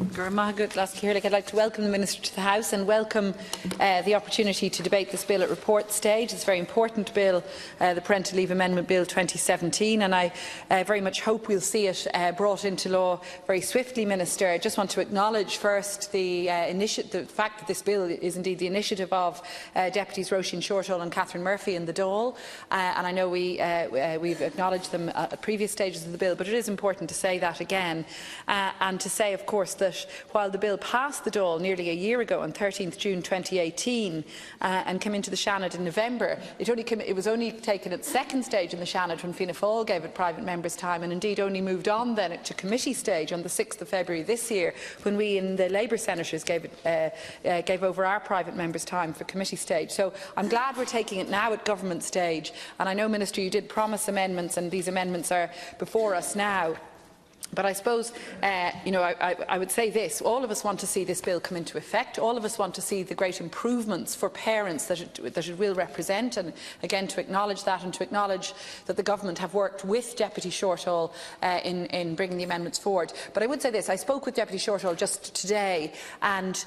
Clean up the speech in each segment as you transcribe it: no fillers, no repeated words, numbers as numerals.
I'd like to welcome the Minister to the House and welcome the opportunity to debate this bill at report stage. It's a very important bill, the Parental Leave Amendment Bill 2017, and I very much hope we'll see it brought into law very swiftly, Minister. I just want to acknowledge first the fact that this bill is indeed the initiative of Deputies Roisin Shortall and Catherine Murphy in the Dáil, and I know we've acknowledged them at previous stages of the bill, but it is important to say that again, and to say, of course, that while the bill passed the Dáil nearly a year ago on 13th June 2018 and came into the Seanad in November, it was only taken at second stage in the Seanad when Fianna Fáil gave it private members' time, and indeed only moved on then to committee stage on the 6th of February this year, when we in the Labour senators gave over our private members' time for committee stage. So I'm glad we're taking it now at government stage, and I know, Minister, you did promise amendments, and these amendments are before us now. But I suppose, I would say this. All of us want to see this bill come into effect. All of us want to see the great improvements for parents that it will represent. And again, to acknowledge that and to acknowledge that the Government have worked with Deputy Shortall in bringing the amendments forward. But I would say this. I spoke with Deputy Shortall just today, and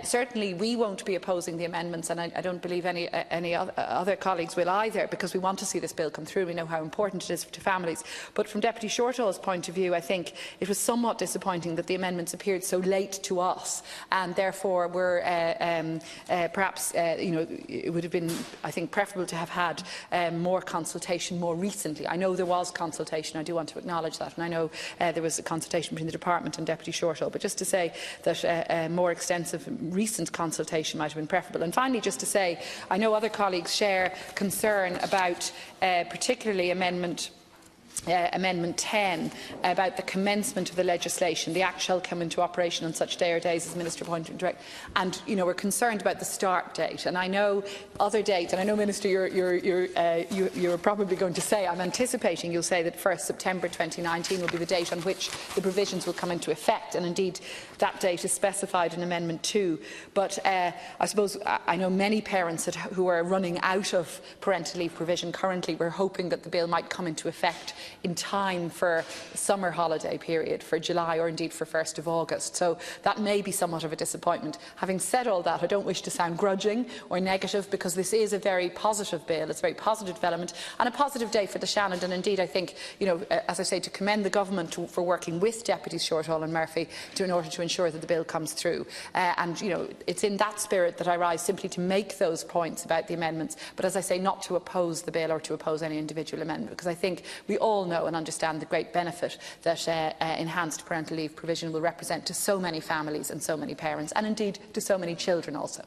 certainly we won't be opposing the amendments, and I don't believe any other colleagues will either, because we want to see this bill come through. We know how important it is to families. But from Deputy Shortall's point of view, I think it was somewhat disappointing that the amendments appeared so late to us, and therefore were perhaps it would have been, I think, preferable to have had more consultation more recently. I know there was consultation. I do want to acknowledge that, and I know there was a consultation between the Department and Deputy Shortall. But just to say that more extensive recent consultation might have been preferable. And finally, just to say, I know other colleagues share concern about particularly Amendment 10 about the commencement of the legislation. The Act shall come into operation on such day or days as Minister pointed direct. And we're concerned about the start date. And I know other dates. And I know, Minister, you're probably going to say, I'm anticipating you'll say that 1st September 2019 will be the date on which the provisions will come into effect. And indeed, that date is specified in Amendment 2. But I suppose I know many parents who are running out of parental leave provision currently were hoping that the bill might come into effect in time for the summer holiday period, for July or indeed for 1st of August. So that may be somewhat of a disappointment. Having said all that, I don't wish to sound grudging or negative, because this is a very positive bill. It's a very positive development and a positive day for the Seanad. And indeed, I think, as I say, to commend the Government for working with Deputies Shortall and Murphy in order to ensure that the bill comes through. It's in that spirit that I rise simply to make those points about the amendments, but as I say, not to oppose the bill or to oppose any individual amendment, because I think we all know and understand the great benefit that enhanced parental leave provision will represent to so many families and so many parents, and indeed to so many children also.